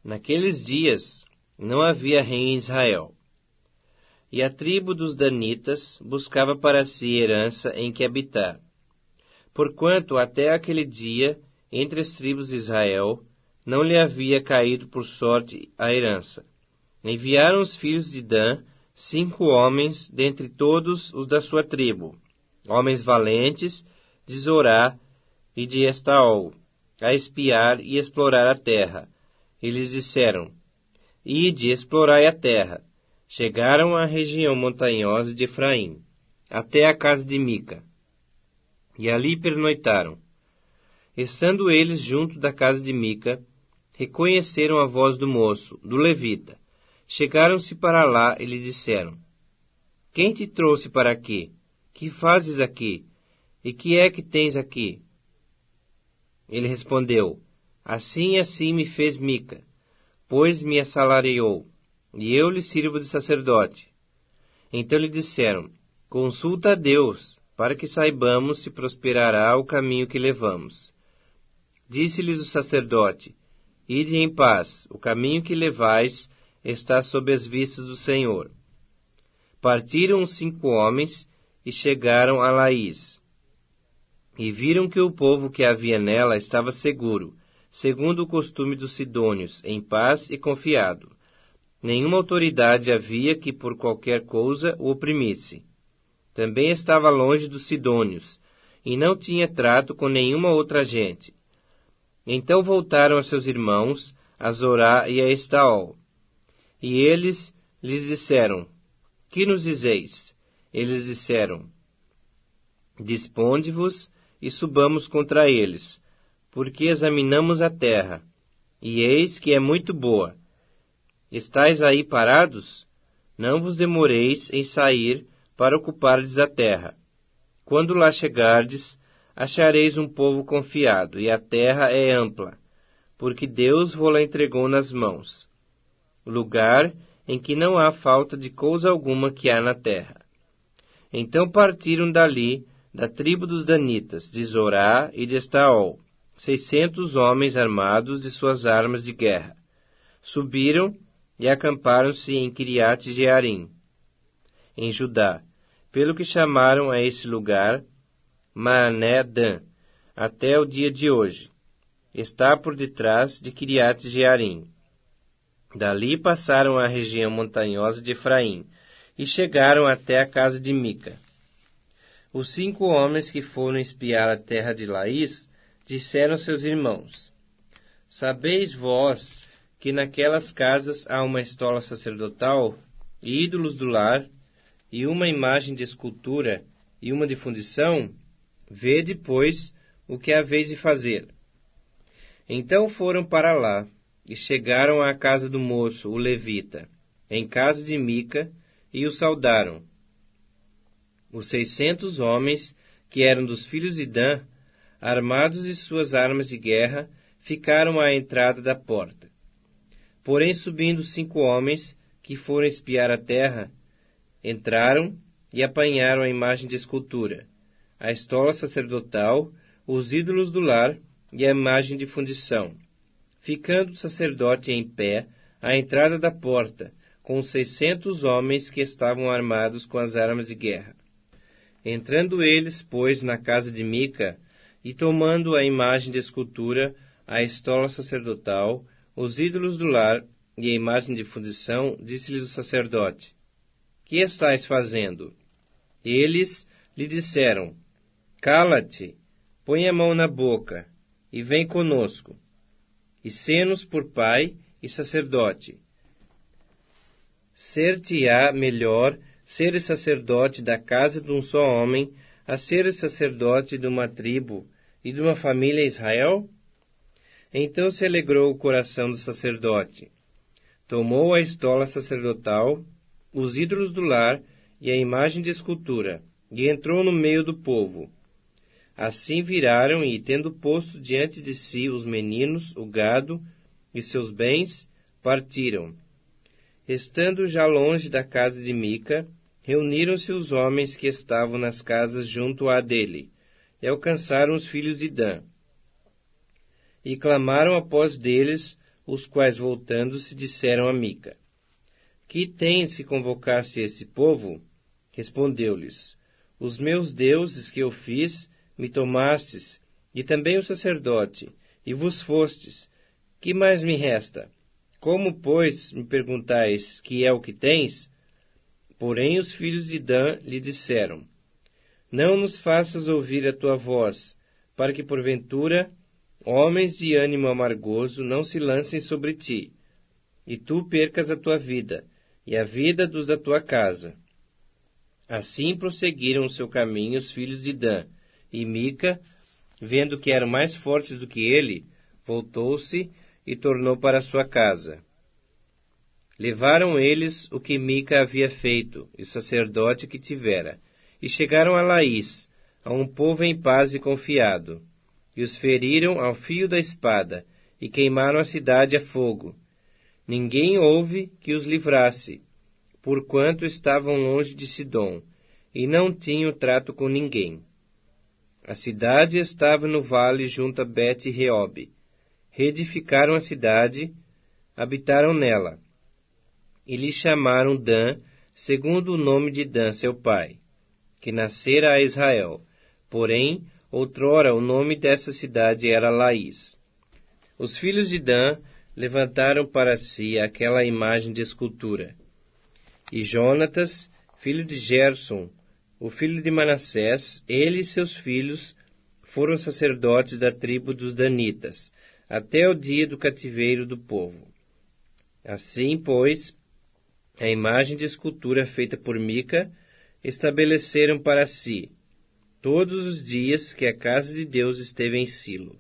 Naqueles dias não havia rei em Israel, e a tribo dos danitas buscava para si herança em que habitar. Porquanto até aquele dia, entre as tribos de Israel, não lhe havia caído por sorte a herança. Enviaram os filhos de Dan 5 homens dentre todos os da sua tribo, homens valentes de Zorá e de Estaol, a espiar e explorar a terra. E lhes disseram: Ide, explorai a terra. Chegaram à região montanhosa de Efraim, até a casa de Mica, e ali pernoitaram. Estando eles junto da casa de Mica, reconheceram a voz do moço, do levita. Chegaram-se para lá e lhe disseram: Quem te trouxe para aqui? Que fazes aqui? E que é que tens aqui? Ele respondeu: Assim e assim me fez Mica, pois me assalariou, e eu lhe sirvo de sacerdote. Então lhe disseram: Consulta a Deus, para que saibamos se prosperará o caminho que levamos. Disse-lhes o sacerdote: Ide em paz, o caminho que levais está sob as vistas do Senhor. Partiram os 5 homens e chegaram a Laís. E viram que o povo que havia nela estava seguro, segundo o costume dos sidônios, em paz e confiado. Nenhuma autoridade havia que por qualquer coisa o oprimisse. Também estava longe dos sidônios, e não tinha trato com nenhuma outra gente. Então voltaram a seus irmãos, a Zorá e a Estaol. E eles lhes disseram: Que nos dizeis? Eles disseram: Disponde-vos e subamos contra eles, porque examinamos a terra, e eis que é muito boa. Estais aí parados? Não vos demoreis em sair para ocupardes a terra. Quando lá chegardes, achareis um povo confiado, e a terra é ampla, porque Deus vô-la entregou nas mãos. Lugar em que não há falta de coisa alguma que há na terra. Então partiram dali, da tribo dos danitas, de Zorá e de Estaol, 600 homens armados de suas armas de guerra. Subiram e acamparam-se em Quiriate-Jearim, em Judá, pelo que chamaram a esse lugar Maané-Dan, até o dia de hoje. Está por detrás de Quiriate-Jearim. Dali passaram a região montanhosa de Efraim, e chegaram até a casa de Mica. Os 5 homens que foram espiar a terra de Laís disseram aos seus irmãos: Sabeis vós que naquelas casas há uma estola sacerdotal, e ídolos do lar, e uma imagem de escultura, e uma de fundição? Vede, pois, o que haveis de fazer. Então foram para lá, e chegaram à casa do moço, o levita, em casa de Mica, e o saudaram. Os 600 homens, que eram dos filhos de Dan, armados de suas armas de guerra, ficaram à entrada da porta. Porém, subindo 5 homens, que foram espiar a terra, entraram e apanharam a imagem de escultura, a estola sacerdotal, os ídolos do lar e a imagem de fundição. Ficando o sacerdote em pé à entrada da porta, com os 600 homens que estavam armados com as armas de guerra. Entrando eles, pois, na casa de Mica, e tomando a imagem de escultura, a estola sacerdotal, os ídolos do lar e a imagem de fundição, disse-lhes o sacerdote: Que estais fazendo? Eles lhe disseram: Cala-te, põe a mão na boca, e vem conosco, e sê-nos por pai e sacerdote. Ser-te-á melhor seres sacerdote da casa de um só homem, a seres sacerdote de uma tribo e de uma família em Israel? Então se alegrou o coração do sacerdote. Tomou a estola sacerdotal, os ídolos do lar e a imagem de escultura, e entrou no meio do povo. Assim viraram e, tendo posto diante de si os meninos, o gado e seus bens, partiram. Estando já longe da casa de Mica, reuniram-se os homens que estavam nas casas junto à dele, e alcançaram os filhos de Dan. E clamaram após deles, os quais, voltando-se, disseram a Mica: Que tens que convocasse esse povo? Respondeu-lhes: Os meus deuses que eu fiz, me tomastes, e também o sacerdote, e vos fostes. Que mais me resta? Como, pois, me perguntais que é o que tens? Porém os filhos de Dan lhe disseram: Não nos faças ouvir a tua voz, para que, porventura, homens de ânimo amargoso não se lancem sobre ti, e tu percas a tua vida, e a vida dos da tua casa. Assim prosseguiram o seu caminho os filhos de Dan, e Mica, vendo que eram mais fortes do que ele, voltou-se e tornou para sua casa. Levaram eles o que Mica havia feito, e o sacerdote que tivera, e chegaram a Laís, a um povo em paz e confiado, e os feriram ao fio da espada, e queimaram a cidade a fogo. Ninguém houve que os livrasse, porquanto estavam longe de Sidom, e não tinham trato com ninguém. A cidade estava no vale junto a Bet-Reobe. Reedificaram a cidade, habitaram nela, e lhe chamaram Dan, segundo o nome de Dan, seu pai, que nascera a Israel. Porém, outrora o nome dessa cidade era Laís. Os filhos de Dan levantaram para si aquela imagem de escultura. E Jonatas, filho de Gerson, o filho de Manassés, ele e seus filhos foram sacerdotes da tribo dos Danitas, até o dia do cativeiro do povo. Assim, pois, a imagem de escultura feita por Mica estabeleceram para si, todos os dias que a casa de Deus esteve em Silo.